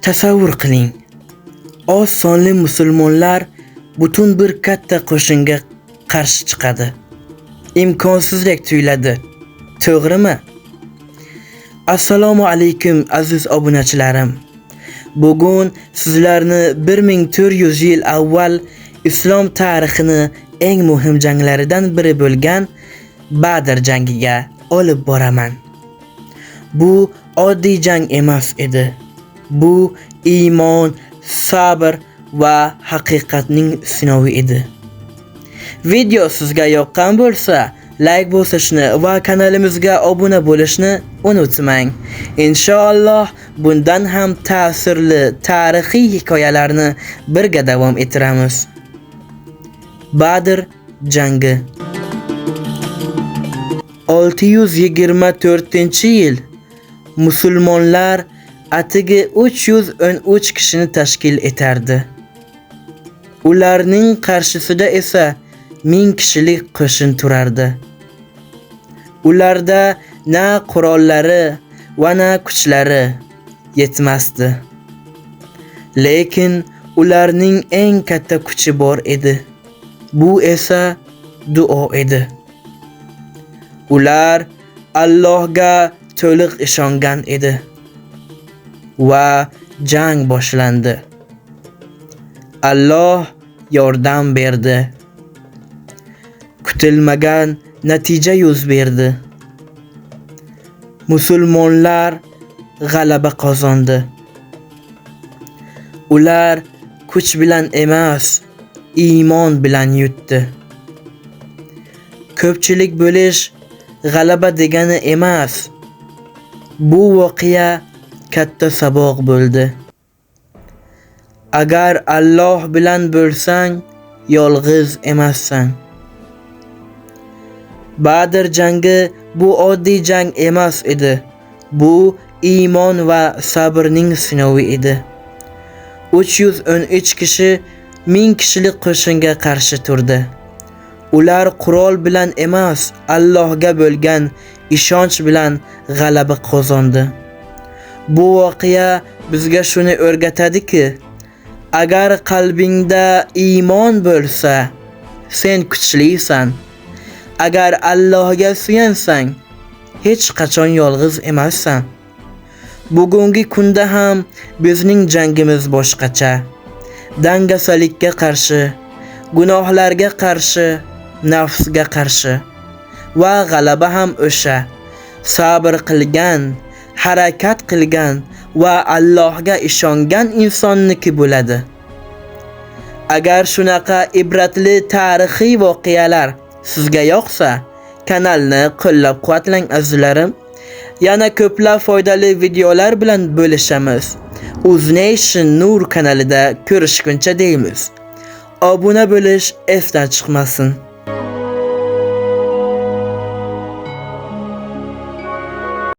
Tasavvur qiling. Oz sonli musulmonlar butun bir katta qo'shinga qarshi chiqadi. Imkonsizdek tuyuladi. To'g'rimi? Assalomu alaykum aziz obunachilarim. Bugun sizlarni 1400 yil avval islom tarixini eng muhim janglaridan biri bo'lgan Badr jangiga olib boraman. Bu oddiy jang emas edi. Bu iymon, sabr va haqiqatning sinovi edi. Video sizga yoqqan bo'lsa, like bosishni va kanalimizga obuna bo'lishni unutmang. Inshaalloh bundan ham ta'sirli tarixiy hikoyalarni birga davom ettiramiz. Badr jangi 624-yil musulmonlar atigi 313 kishini tashkil etardi. Ularning qarshisida esa 1000 kishilik qo'shin turardi. Ularda na qurollari va na kuchlari yetmasdi. Lekin ularning eng katta kuchi bor edi. Bu esa duo edi. Ular Allohga to'liq ishongan edi va jang boshlandi. Alloh yordam berdi. Kutilmagan natija yuz berdi. Musulmonlar g'alaba qozondi. Ular kuch bilan emas, iymon bilan yutdi. Ko'pchilik bo'lish g'alaba degani emas. Bu voqea katta saboq bo'ldi. Agar Alloh bilan bo'lsang, yolg'iz emassan. Badr jangi bu oddiy jang emas edi. Bu iymon va sabrning sinovi edi. 313 kishi 1000 kishilik qo'shinga qarshi turdi. Ular qurol bilan emas, Allohga bo'lgan ishonch bilan g'alaba qozondi. Bu voqea bizga shuni o'rgatadiki, agar qalbingda iymon bo'lsa, sen kuchlisan. Agar Allohga suyansang, hech qachon yolg'iz emassan. Bugungi kunda ham bizning jangimiz boshqacha. Dangasalikka qarshi, gunohlarga qarshi, nafsga qarshi va g'alaba ham o'sha sabr qilgan, harakat qilgan va Allohga ishongan insonniki bo'ladi. Agar shunaqa ibratli tarixiy voqealar sizga yoqsa, kanalni qo'llab-quvvatlang azizlarim. Yana ko'plab foydali videolar bilan bo'lishamiz. UzNation Nur kanalida ko'rishguncha deymiz. Obuna bo'lish esdan chiqmasin.